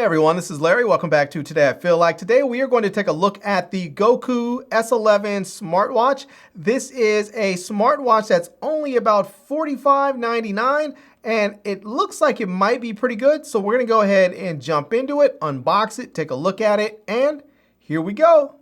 everyone, this is Larry. Welcome back to Today I Feel Like. Today we are going to take a look at the GoKoo S11 smartwatch. This is a smartwatch that's only about $45.99 and it looks like it might be pretty good. So we're going to go ahead and jump into it, unbox it, take a look at it, and here we go.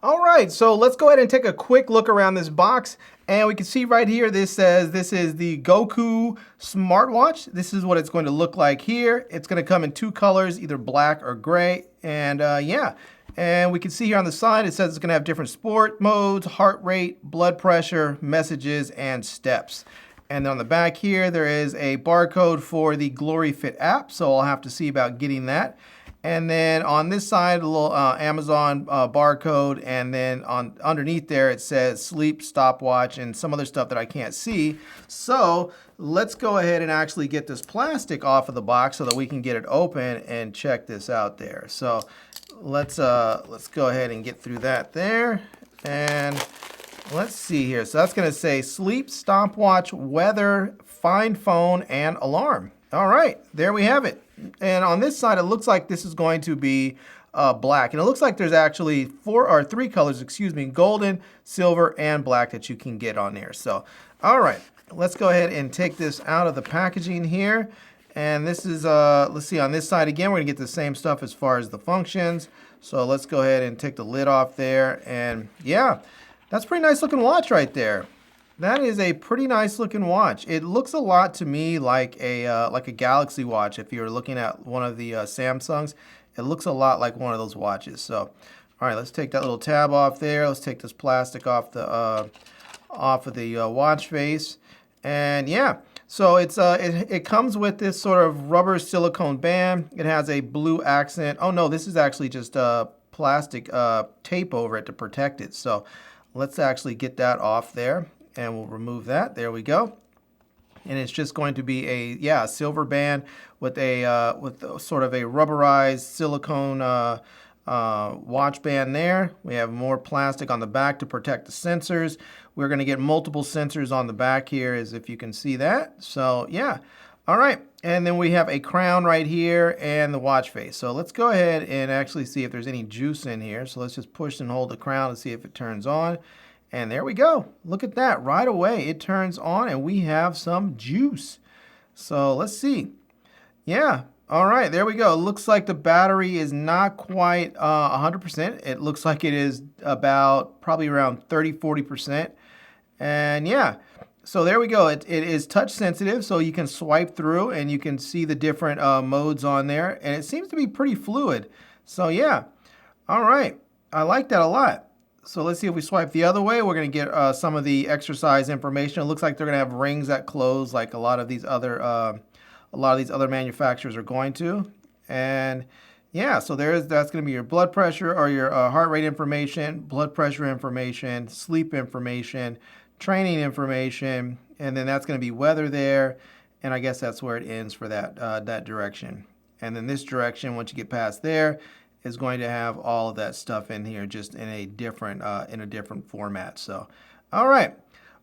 All right, so let's go ahead and take a quick look around this box. And we can see right here, this says this is the GoKoo smartwatch. This is what it's going to look like here. It's going to come in two colors, either black or gray. And yeah, and we can see here on the side, it says it's going to have different sport modes, heart rate, blood pressure, messages, and steps. And then on the back here, there is a barcode for the GloryFit app. So I'll have to see about getting that. And then on this side, a little Amazon barcode, and then underneath there it says sleep, stopwatch, and some other stuff that I can't see. So let's go ahead and actually get this plastic off of the box so that we can get it open and check this out there. So let's go ahead and get through that there. And let's see here. So that's going to say sleep, stopwatch, weather, find phone, and alarm. All right, there we have it. And on this side, it looks like this is going to be black. And it looks like there's actually three colors, golden, silver, and black that you can get on there. So, all right, let's go ahead and take this out of the packaging here. And this is, let's see, on this side again, we're gonna get the same stuff as far as the functions. So let's go ahead and take the lid off there. And yeah, that's a pretty nice looking watch right there. That is a pretty nice looking watch. It looks a lot to me like a Galaxy watch. If you're looking at one of the Samsungs, it looks a lot like one of those watches. So, all right, let's take that little tab off there. Let's take this plastic off of the watch face. And yeah, so it comes with this sort of rubber silicone band. It has a blue accent. Oh no, this is actually just plastic tape over it to protect it. So let's actually get that off there. And we'll remove that. There we go. And it's just going to be a silver band with sort of a rubberized silicone watch band there. We have more plastic on the back to protect the sensors. We're going to get multiple sensors on the back here, as if you can see that. So yeah. All right. And then we have a crown right here and the watch face. So let's go ahead and actually see if there's any juice in here. So let's just push and hold the crown to see if it turns on. And there we go. Look at that. Right away, it turns on and we have some juice. So let's see. Yeah. All right. There we go. It looks like the battery is not quite 100%. It looks like it is about probably around 30–40%. And yeah. So there we go. It is touch sensitive, so you can swipe through and you can see the different modes on there. And it seems to be pretty fluid. So yeah. All right. I like that a lot. So let's see if we swipe the other way. We're going to get some of the exercise information. It looks like they're going to have rings that close, like a lot of these other manufacturers are going to. And yeah, so that's going to be your blood pressure or your heart rate information, blood pressure information, sleep information, training information, and then that's going to be weather there. And I guess that's where it ends for that direction. And then this direction, once you get past there, is going to have all of that stuff in here, just in a different format. So, all right.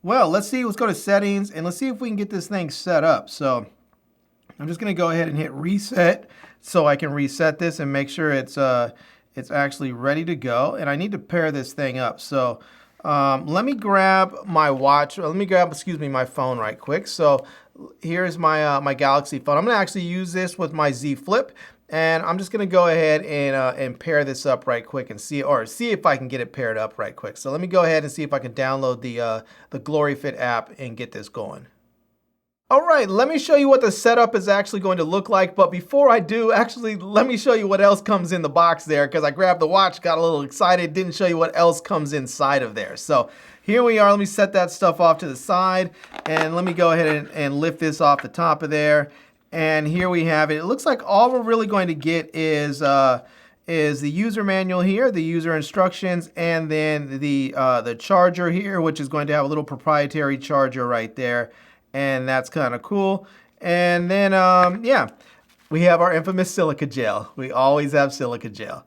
Well, let's see. Let's go to settings and let's see if we can get this thing set up. So, I'm just going to go ahead and hit reset so I can reset this and make sure it's actually ready to go. And I need to pair this thing up. So, let me grab my watch. Let me grab, my phone right quick. So, here's my Galaxy phone. I'm going to actually use this with my Z Flip. And I'm just going to go ahead and pair this up right quick and see if I can get it paired up right quick. So let me go ahead and see if I can download the GloryFit app and get this going. All right, let me show you what the setup is actually going to look like. But before I do, actually, let me show you what else comes in the box there, because I grabbed the watch, got a little excited, didn't show you what else comes inside of there. So here we are. Let me set that stuff off to the side. And let me go ahead and lift this off the top of there. And here we have it. It looks like all we're really going to get is the user manual here, the user instructions, and then the charger here, which is going to have a little proprietary charger right there. And that's kind of cool. And then, yeah, we have our infamous silica gel. We always have silica gel.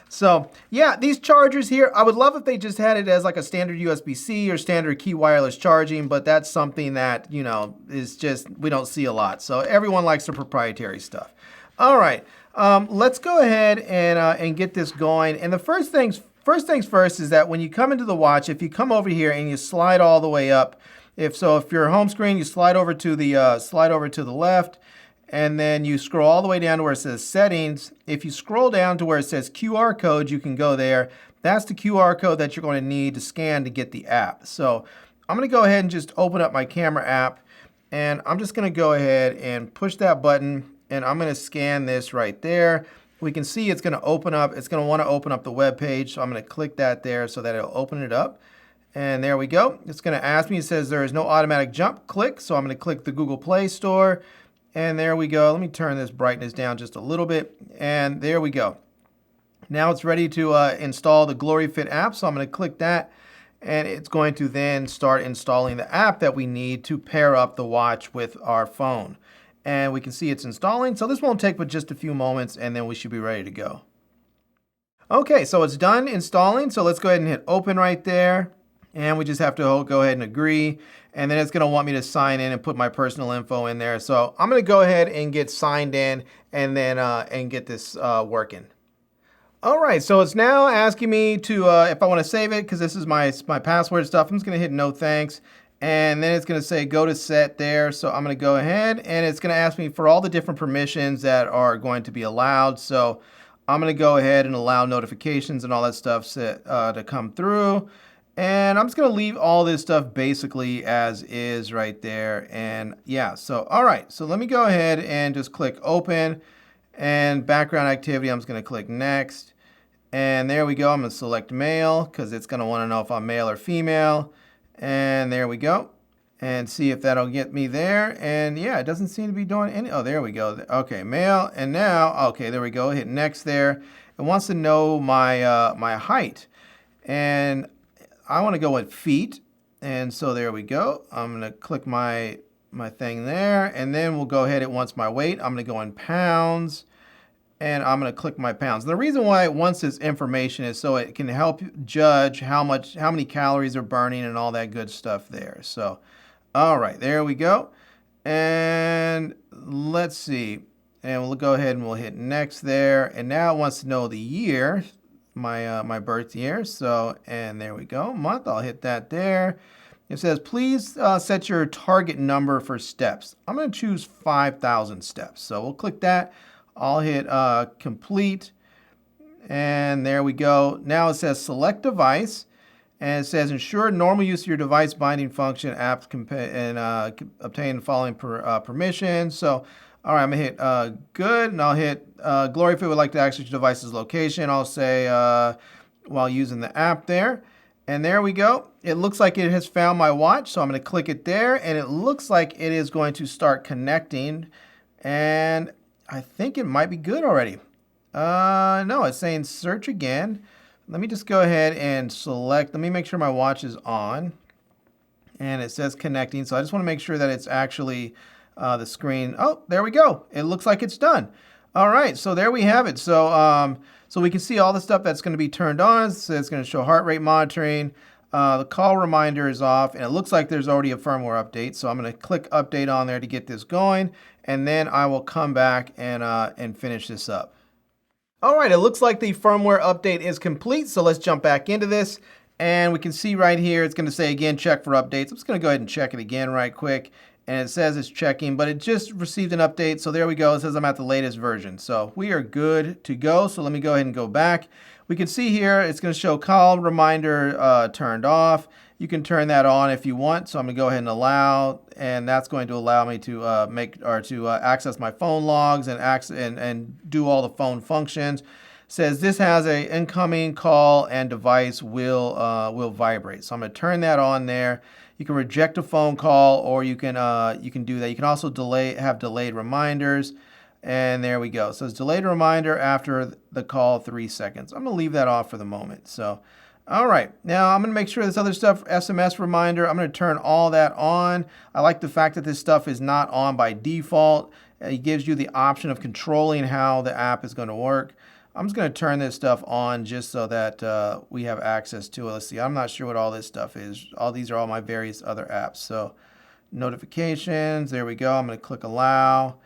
So yeah, these chargers here, I would love if they just had it as like a standard USB-C or standard key wireless charging, but that's something that, you know, is just, we don't see a lot. So everyone likes the proprietary stuff. All right, let's go ahead and get this going. And the first things first is that when you come into the watch, if you come over here and you slide all the way up, if your home screen, you slide over to the left, and then you scroll all the way down to where it says settings. If you scroll down to where it says QR code, you can go there. That's the QR code that you're going to need to scan to get the app. So I'm going to go ahead and just open up my camera app, and I'm just going to go ahead and push that button, and I'm going to scan this right there. We can see it's going to open up. It's going to want to open up the web page, so I'm going to click that there so that it'll open it up. And there we go. It's going to ask me, it says there is no automatic jump. Click, so I'm going to click the Google Play Store. And there we go. Let me turn this brightness down just a little bit. And there we go. Now it's ready to install the GloryFit app. So I'm going to click that. And it's going to then start installing the app that we need to pair up the watch with our phone. And we can see it's installing. So this won't take but just a few moments, and then we should be ready to go. Okay, so it's done installing. So let's go ahead and hit open right there. And we just have to go ahead and agree. And then it's going to want me to sign in and put my personal info in there. So I'm going to go ahead and get signed in and then and get this working. All right, so it's now asking me to if I want to save it, because this is my password stuff. I'm just going to hit no thanks. And then it's going to say go to set there. So I'm going to go ahead, and it's going to ask me for all the different permissions that are going to be allowed. So I'm going to go ahead and allow notifications and all that stuff set, to come through. And I'm just going to leave all this stuff basically as is right there. And yeah, so all right, so let me go ahead and just click open, and background activity, I'm just going to click next. And there we go. I'm going to select male because it's going to want to know if I'm male or female. And there we go. And see if that'll get me there. And yeah, it doesn't seem to be doing any. Oh, there we go. Okay, male. And now, okay, there we go. Hit next there. It wants to know my my height. And I want to go with feet, and so there we go. I'm going to click my thing there, and then we'll go ahead. It wants my weight. I'm going to go in pounds, and I'm going to click my pounds. And the reason why it wants this information is so it can help judge how many calories are burning and all that good stuff there. So, all right, there we go. And let's see, and we'll go ahead and we'll hit next there. And now it wants to know the year. My birth year. So, and there we go, month. I'll hit that there. It says please set your target number for steps. I'm going to choose 5,000 steps. So we'll click that. I'll hit complete, and there we go. Now it says select device, and it says ensure normal use of your device binding function apps and obtain the following permissions. So all right, I'm going to hit good, and I'll hit GloryFit would like to access your device's location. I'll say while using the app there. And there we go. It looks like it has found my watch, so I'm going to click it there, and it looks like it is going to start connecting. And I think it might be good already. No, it's saying search again. Let me just go ahead and select. Let me make sure my watch is on. And it says connecting, so I just want to make sure that it's actually the screen. Oh, there we go. It looks like it's done. All right, so there we have it. So so we can see all the stuff that's going to be turned on. So it's going to show heart rate monitoring. The call reminder is off, and it looks like there's already a firmware update. So I'm going to click update on there to get this going, and then I will come back and finish this up. All right, it looks like the firmware update is complete. So let's jump back into this, and we can see right here it's going to say again check for updates. I'm just going to go ahead and check it again right quick. And it says it's checking, but it just received an update. So there we go. It says I'm at the latest version. So we are good to go. So let me go ahead and go back. We can see here it's going to show call reminder turned off. You can turn that on if you want. So I'm going to go ahead and allow, and that's going to allow me to access my phone logs and do all the phone functions. Says this has a incoming call and device will vibrate. So I'm going to turn that on there. You can reject a phone call, or you can do that. You can also have delayed reminders, and there we go. So it's delayed reminder after the call 3 seconds. I'm going to leave that off for the moment. So, all right. Now I'm going to make sure this other stuff, SMS reminder, I'm going to turn all that on. I like the fact that this stuff is not on by default. It gives you the option of controlling how the app is going to work. I'm just going to turn this stuff on just so that we have access to it. Let's see, I'm not sure what all this stuff is. All these are all my various other apps. So notifications, there we go. I'm going to click allow.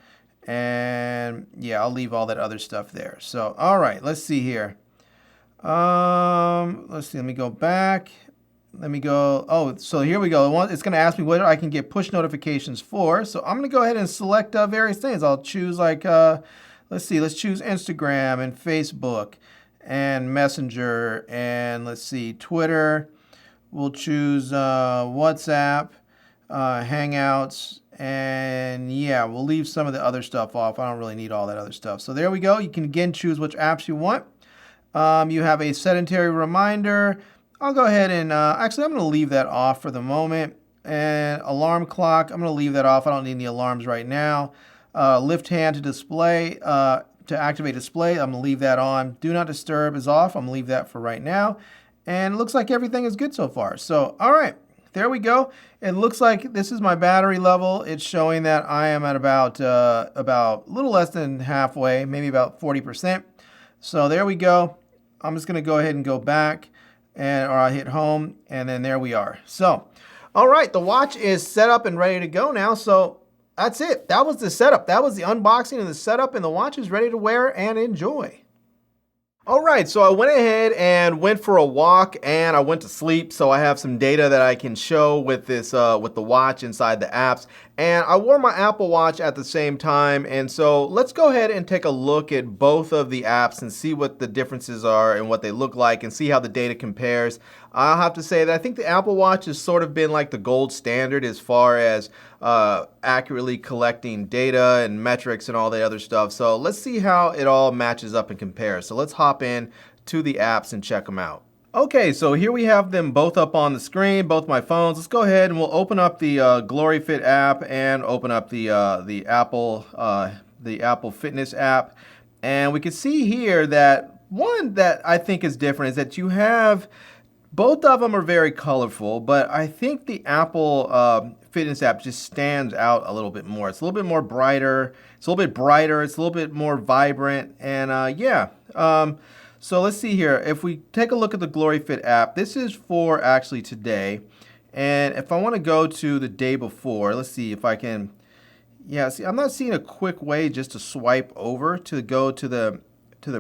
And yeah, I'll leave all that other stuff there. So, all right, let's see here. Let's see, let me go back. Let me go, oh, so here we go. It's going to ask me whether I can get push notifications for. So I'm going to go ahead and select various things. I'll choose like, let's see, let's choose Instagram and Facebook and Messenger and let's see, Twitter. We'll choose WhatsApp, Hangouts, and yeah, we'll leave some of the other stuff off. I don't really need all that other stuff. So there we go. You can again choose which apps you want. You have a sedentary reminder. I'll go ahead and, actually I'm going to leave that off for the moment. And alarm clock, I'm going to leave that off. I don't need any alarms right now. Lift hand to display, to activate display, I'm going to leave that on. Do not disturb is off. I'm going to leave that for right now. And it looks like everything is good so far. So, all right, there we go. It looks like this is my battery level. It's showing that I am at about a little less than halfway, maybe about 40%. So there we go. I'm just going to go ahead and go back. Or I hit home, and then there we are. So, all right, the watch is set up and ready to go now. So that's it. That was the setup. That was the unboxing and the setup, and the watch is ready to wear and enjoy. All right, so I went ahead and went for a walk and I went to sleep. So I have some data that I can show with this, with the watch inside the apps. And I wore my Apple Watch at the same time. And so let's go ahead and take a look at both of the apps and see what the differences are and what they look like and see how the data compares. I'll have to say that I think the Apple Watch has sort of been like the gold standard as far as accurately collecting data and metrics and all the other stuff. So let's see how it all matches up and compares. So let's hop in to the apps and check them out. Okay, so here we have them both up on the screen, both my phones. Let's go ahead and we'll open up the GloryFit app and open up the Apple Fitness app. And we can see here that one that I think is different is that you have, both of them are very colorful, but I think the Apple Fitness app just stands out a little bit more. It's a little bit more brighter. It's a little bit brighter. It's a little bit more vibrant. And yeah. So let's see here. If we take a look at the GloryFit app, this is for actually today. And if I want to go to the day before, let's see if I can. Yeah, see, I'm not seeing a quick way just to swipe over to go to the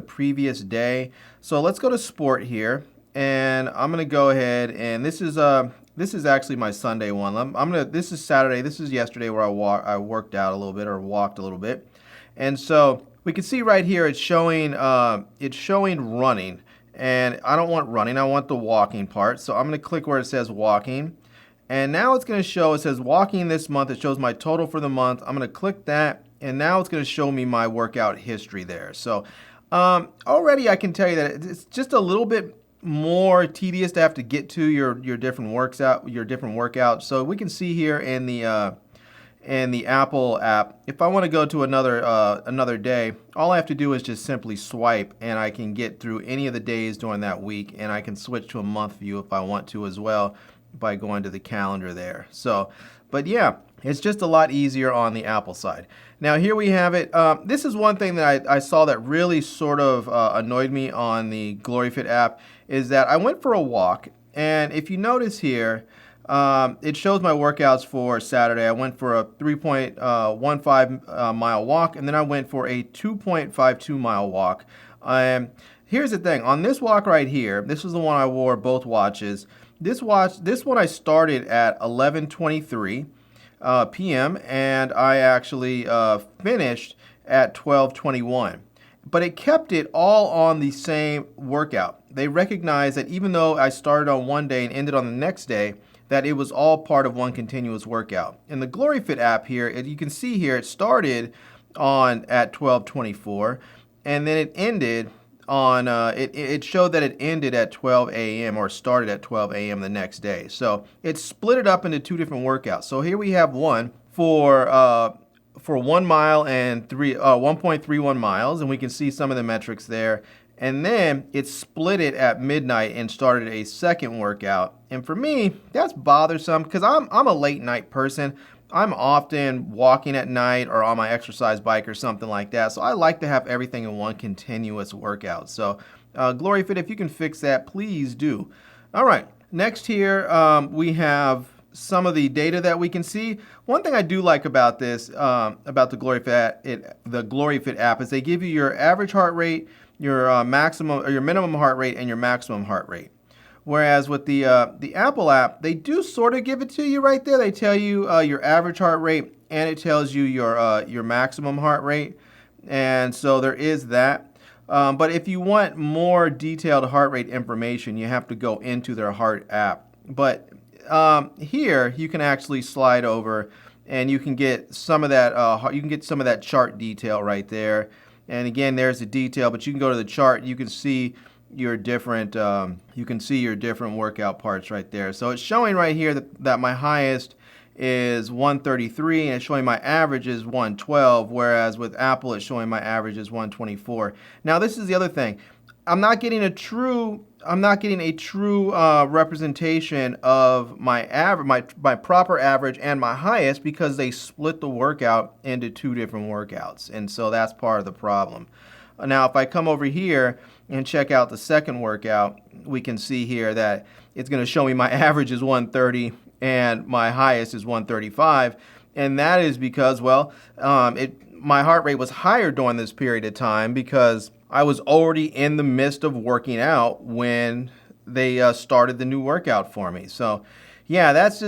previous day. So let's go to Sport here, and I'm gonna go ahead and this is actually my Sunday one. This is Saturday. This is yesterday where I worked out a little bit or walked a little bit, and so we can see right here it's showing running, and I don't want running. I want the walking part. So I'm gonna click where it says walking. And now it's going to show, it says walking this month. It shows my total for the month. I'm going to click that, and now it's going to show me my workout history there. So already I can tell you that it's just a little bit more tedious to have to get to your different workouts. So we can see here in the Apple app, if I want to go to another day, all I have to do is just simply swipe, and I can get through any of the days during that week, and I can switch to a month view if I want to as well, by going to the calendar there. So, but yeah, it's just a lot easier on the Apple side. Now here we have it. This is one thing that I saw that really sort of annoyed me on the GloryFit app, is that I went for a walk, and if you notice here, it shows my workouts for Saturday. I went for a 3.15 mile walk, and then I went for a 2.52 mile walk. Here's the thing, on this walk right here, this is the one I wore both watches. This one I started at 11:23 p.m. and I actually finished at 12:21. But it kept it all on the same workout. They recognized that even though I started on one day and ended on the next day, that it was all part of one continuous workout. In the GloryFit app here, you can see here it started at 12:24, and then it ended on it showed that it ended at 12 a.m. or started at 12 a.m. the next day. So it split it up into two different workouts. So here we have one for 1 mile and 1.31 miles, and we can see some of the metrics there. And then it split it at midnight and started a second workout. And for me, that's bothersome because I'm a late night person. I'm often walking at night or on my exercise bike or something like that. So I like to have everything in one continuous workout. So GloryFit, if you can fix that, please do. All right, next here we have some of the data that we can see. One thing I do like about this, about the GloryFit app, is they give you your average heart rate, your maximum or your minimum heart rate, and your maximum heart rate. Whereas with the Apple app, they do sort of give it to you right there. They tell you your average heart rate, and it tells you your maximum heart rate, and so there is that. But if you want more detailed heart rate information, you have to go into their heart app. But here you can actually slide over, and you can get some of that chart detail right there. And again, there's the detail, but you can go to the chart. You can see your different workout parts right there. So it's showing right here that my highest is 133, and it's showing my average is 112, whereas with Apple it's showing my average is 124. Now this is the other thing. I'm not getting a true representation of my average, my proper average and my highest, because they split the workout into two different workouts, and so that's part of the problem. Now if I come over here and check out the second workout, we can see here that it's going to show me my average is 130 and my highest is 135, and that is because, well, my heart rate was higher during this period of time because I was already in the midst of working out when they started the new workout for me. So yeah, that's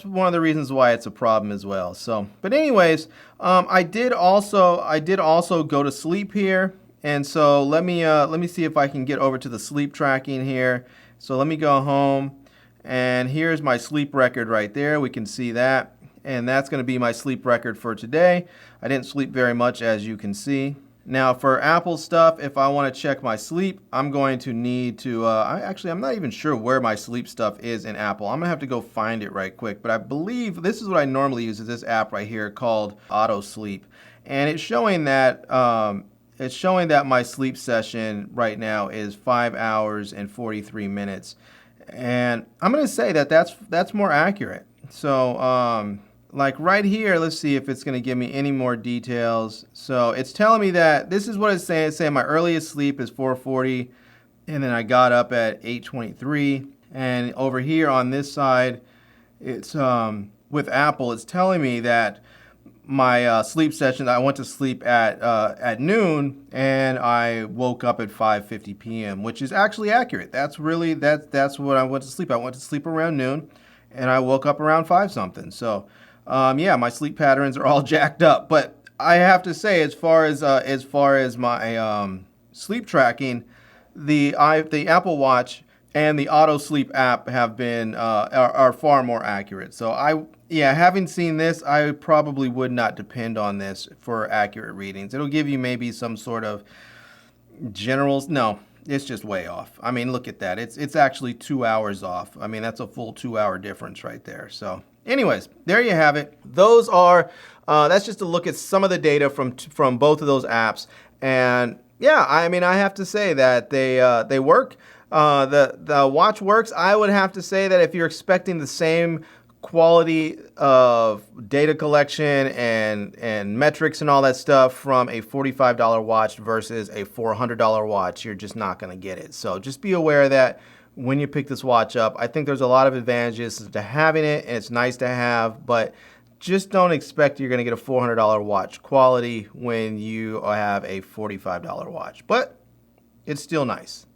one of the reasons why it's a problem as well. So, but anyways, I did also go to sleep here. And so let me see if I can get over to the sleep tracking here. So let me go home, and here's my sleep record right there. We can see that, and that's going to be my sleep record for today. I didn't sleep very much, as you can see. Now for Apple stuff, if I want to check my sleep, I'm going to need to, I'm not even sure where my sleep stuff is in Apple. I'm going to have to go find it right quick, but I believe this is what I normally use, is this app right here called Auto Sleep. And it's showing that my sleep session right now is 5 hours and 43 minutes. And I'm going to say that that's more accurate. So like right here, let's see if it's going to give me any more details. So it's telling me that this is what it's saying. It's saying my earliest sleep is 4:40, and then I got up at 8:23. And over here on this side, it's with Apple, it's telling me that my sleep session, I went to sleep at noon, and I woke up at 5:50 p.m., which is actually accurate. That's what I went to sleep. I went to sleep around noon, and I woke up around 5 something. So yeah, my sleep patterns are all jacked up. But I have to say, as far as my sleep tracking, the Apple Watch and the Auto Sleep app have been are far more accurate. So having seen this, I probably would not depend on this for accurate readings. It'll give you maybe some sort of generals. No, it's just way off. I mean, look at that. It's actually 2 hours off. I mean, that's a full 2-hour difference right there. So anyways, there you have it. Those are that's just a look at some of the data from both of those apps. And yeah, I mean, I have to say that they work. The watch works. I would have to say that if you're expecting the same quality of data collection and metrics and all that stuff from a $45 watch versus a $400 watch, you're just not going to get it. So just be aware of that when you pick this watch up. I think there's a lot of advantages to having it, and it's nice to have, but just don't expect you're going to get a $400 watch quality when you have a $45 watch, but it's still nice.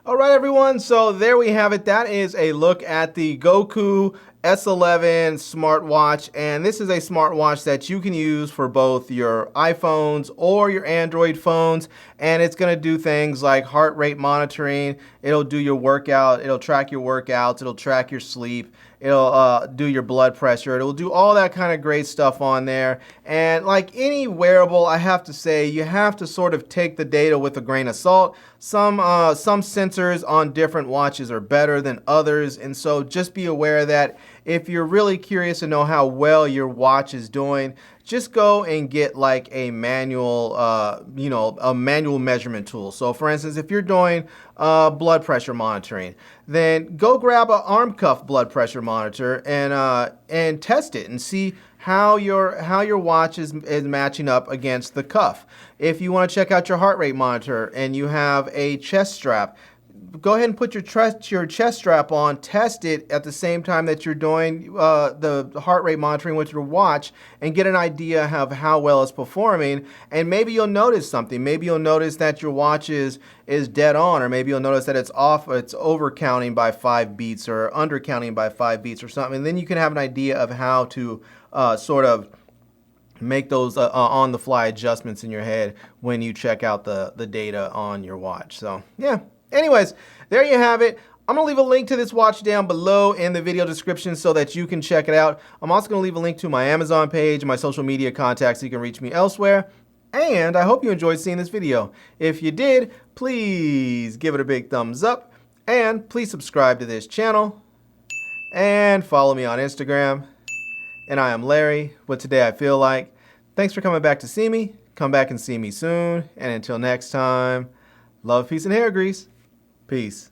All right, everyone, so there we have it. That is a look at the GoKoo S11 smartwatch, and this is a smartwatch that you can use for both your iPhones or your Android phones, and it's going to do things like heart rate monitoring. It'll do your workout, it'll track your workouts, it'll track your sleep, it'll do your blood pressure, it'll do all that kind of great stuff on there. And like any wearable, I have to say, you have to sort of take the data with a grain of salt. Some sensors on different watches are better than others, and so just be aware of that. If you're really curious to know how well your watch is doing, just go and get like a manual, a manual measurement tool. So for instance, if you're doing blood pressure monitoring, then go grab an arm cuff blood pressure monitor and test it and see how your watch is matching up against the cuff. If you want to check out your heart rate monitor and you have a chest strap, go ahead and put your chest strap on, test it at the same time that you're doing the heart rate monitoring with your watch, and get an idea of how well it's performing. And maybe you'll notice something. Maybe you'll notice that your watch is dead on, or maybe you'll notice that it's off, it's over counting by 5 beats or under counting by 5 beats or something. And then you can have an idea of how to sort of make those on-the-fly adjustments in your head when you check out the data on your watch. So yeah. Anyways, there you have it. I'm going to leave a link to this watch down below in the video description so that you can check it out. I'm also going to leave a link to my Amazon page and my social media contacts so you can reach me elsewhere. And I hope you enjoyed seeing this video. If you did, please give it a big thumbs up. And please subscribe to this channel. And follow me on Instagram. And I am Larry with Today I Feel Like. Thanks for coming back to see me. Come back and see me soon. And until next time, love, peace, and hair grease. Peace.